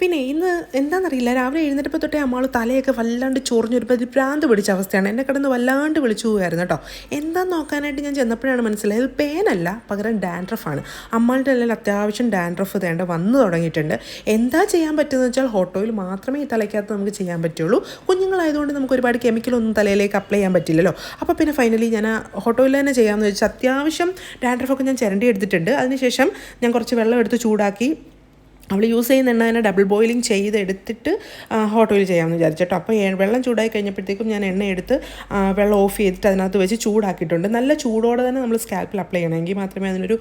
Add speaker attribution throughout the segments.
Speaker 1: പിന്നെ ഇന്ന് എന്താണെന്നറിയില്ല, രാവിലെ എഴുന്നേറ്റപ്പോൾ തൊട്ടേ അമ്മാൾ തലയൊക്കെ വല്ലാണ്ട് ചൊറിഞ്ഞൊരു ഭ്രാന്ത് പിടിച്ച അവസ്ഥയാണ്. എന്നെ കിടന്ന് വല്ലാണ്ട് വിളിച്ചു പോയായിരുന്നു കേട്ടോ. എന്താണെന്ന് നോക്കാനായിട്ട് ഞാൻ ചെന്നപ്പോഴാണ് മനസ്സിലായത് പേനല്ല, പകരം ഡാൻഡ്രഫാണ്. അമ്മാളുടെ അല്ലെങ്കിൽ അത്യാവശ്യം ഡാൻഡ്രഫ് തേണ്ട വന്നു തുടങ്ങിയിട്ടുണ്ട്. എന്താ ചെയ്യാൻ പറ്റുന്നത് വെച്ചാൽ ഹോട്ട് ഓയിൽ മാത്രമേ ഈ തലയ്ക്കകത്ത് നമുക്ക് ചെയ്യാൻ പറ്റുള്ളൂ. കുഞ്ഞുങ്ങളായതുകൊണ്ട് നമുക്ക് ഒരുപാട് കെമിക്കലൊന്നും തലയിലേക്ക് അപ്ലൈ ചെയ്യാൻ പറ്റില്ലല്ലോ. അപ്പോൾ പിന്നെ ഫൈനലി ഞാൻ ഹോട്ട് ഓയിൽ തന്നെ ചെയ്യാമെന്ന് വെച്ചാൽ അത്യാവശ്യം ഡാൻഡ്രഫൊക്കെ ഞാൻ ചിരണ്ടി എടുത്തിട്ടുണ്ട്. അതിനുശേഷം ഞാൻ കുറച്ച് വെള്ളം എടുത്ത് ചൂടാക്കി അവൾ യൂസ് ചെയ്യുന്ന എണ്ണ തന്നെ ഡബിൾ ബോയിലിംഗ് ചെയ്തെടുത്തിട്ട് ഹോട്ട് ഓയിൽ ചെയ്യാമെന്ന് വിചാരിച്ചിട്ടോ. അപ്പോൾ വെള്ളം ചൂടായി കഴിഞ്ഞപ്പോഴത്തേക്കും ഞാൻ എണ്ണ എടുത്ത് വെള്ളം ഓഫ് ചെയ്തിട്ട് അതിനകത്ത് വെച്ച് ചൂടാക്കിയിട്ടുണ്ട്. നല്ല ചൂടോടെ തന്നെ നമ്മൾ സ്കാൽപ്പിൽ അപ്ലൈ ചെയ്യണം, എങ്കിൽ മാത്രമേ അതിനൊരു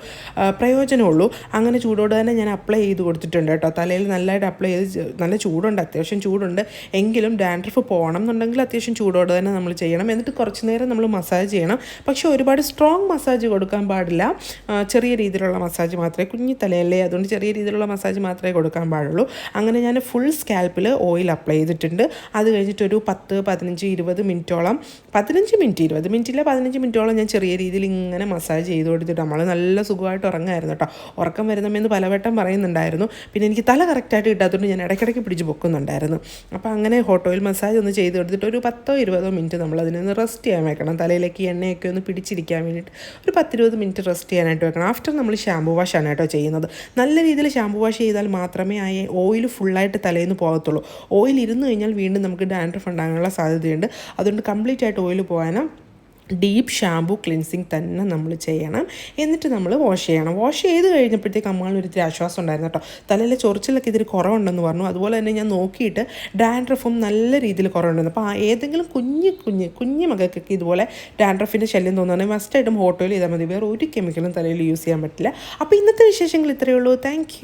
Speaker 1: പ്രയോജനമുള്ളൂ. അങ്ങനെ ചൂടോടെ തന്നെ ഞാൻ അപ്ലൈ ചെയ്ത് കൊടുത്തിട്ടുണ്ട് കേട്ടോ. തലയിൽ നല്ലതായിട്ട് അപ്ലൈ ചെയ്ത്, നല്ല ചൂടുണ്ട്, അത്യാവശ്യം ചൂടുണ്ട്. എങ്കിലും ഡാൻഡ്രഫ് പോകണം എന്നുണ്ടെങ്കിൽ അത്യാവശ്യം ചൂടോടെ തന്നെ നമ്മൾ ചെയ്യണം. എന്നിട്ട് കുറച്ച് നേരം നമ്മൾ മസാജ് ചെയ്യണം. പക്ഷേ ഒരുപാട് സ്ട്രോങ് മസാജ് കൊടുക്കാൻ പാടില്ല. ചെറിയ രീതിയിലുള്ള മസാജ് മാത്രമേ, കുഞ്ഞി തലയല്ലേ, അതുകൊണ്ട് ചെറിയ രീതിയിലുള്ള മസാജ് മാത്രമേ കൊടുക്കാൻ പാടുള്ളൂ. അങ്ങനെ ഞാൻ ഫുൾ സ്കാൽപ്പിൽ ഓയിൽ അപ്ലൈ ചെയ്തിട്ടുണ്ട്. അത് കഴിഞ്ഞിട്ടൊരു 10-15-20 മിനിറ്റോളം, 15 മിനിറ്റോളം ഞാൻ ചെറിയ രീതിയിൽ ഇങ്ങനെ മസാജ് ചെയ്ത് കൊടുത്തിട്ട് നമ്മൾ നല്ല സുഖമായിട്ട് ഉറങ്ങായിരുന്നു കേട്ടോ. ഉറക്കം വരുന്നമെന്ന് പലവട്ടം പറയുന്നുണ്ടായിരുന്നു. പിന്നെ എനിക്ക് തല കറക്റ്റായിട്ട് കിട്ടാത്തതുകൊണ്ട് ഞാൻ ഇടയ്ക്കിടയ്ക്ക് പിടിച്ച് പൊക്കുന്നുണ്ടായിരുന്നു. അപ്പോൾ അങ്ങനെ ഹോട്ട് ഓയിൽ മസാജ് ഒന്ന് ചെയ്ത് കൊടുത്തിട്ട് ഒരു 10-20 മിനിറ്റ് നമ്മൾ അതിനൊന്ന് റെസ്റ്റ് ചെയ്യാൻ വെക്കണം. തലയിലേക്ക് എണ്ണയൊക്കെ ഒന്ന് പിടിച്ചിരിക്കാൻ വേണ്ടിയിട്ട് ഒരു 10-20 മിനിറ്റ് റെസ്റ്റ് ചെയ്യാനായിട്ട് വെക്കണം. ആഫ്റ്റർ നമ്മൾ ഷാമ്പു വാഷാണ് കേട്ടോ ചെയ്യുന്നത്. നല്ല രീതിയിൽ ഷാമ്പു വാഷ് ചെയ്താൽ മാത്രമേ ആ ഓയിൽ ഫുള്ളായിട്ട് തലയിൽ നിന്ന് പോകത്തുള്ളൂ. ഓയിൽ ഇരുന്ന് കഴിഞ്ഞാൽ വീണ്ടും നമുക്ക് ഡാൻഡ്രഫ് ഉണ്ടാകാനുള്ള സാധ്യതയുണ്ട്. അതുകൊണ്ട് കംപ്ലീറ്റ് ആയിട്ട് ഓയിൽ പോകാനും ഡീപ്പ് ഷാമ്പു ക്ലിൻസിങ് തന്നെ നമ്മൾ ചെയ്യണം. എന്നിട്ട് നമ്മൾ വാഷ് ചെയ്യണം. വാഷ് ചെയ്ത് കഴിഞ്ഞപ്പോഴത്തേക്ക് അമ്മാളിനൊരു ആശ്വാസം ഉണ്ടായിരുന്നു കേട്ടോ. തലയിലെ ചൊറിച്ചിലൊക്കെ ഇതിൽ കുറവുണ്ടെന്ന് പറഞ്ഞു. അതുപോലെ തന്നെ ഞാൻ നോക്കിയിട്ട് ഡാൻഡ്രഫും നല്ല രീതിയിൽ കുറവുണ്ടെന്ന്. അപ്പോൾ ഏതെങ്കിലും കുഞ്ഞു മകൾക്കൊക്കെ ഇതുപോലെ ഡാൻഡ്രഫിൻ്റെ ശല്യം തോന്നുകയാണെങ്കിൽ മസ്റ്റായിട്ടും ഹോട്ട് ഓയിൽ ചെയ്താൽ മതി. വേറെ ഒരു കെമിക്കലും തലയിൽ യൂസ് ചെയ്യാൻ പറ്റില്ല. അപ്പോൾ ഇന്നത്തെ വിശേഷങ്ങൾ ഇത്രയേ ഉള്ളൂ. താങ്ക്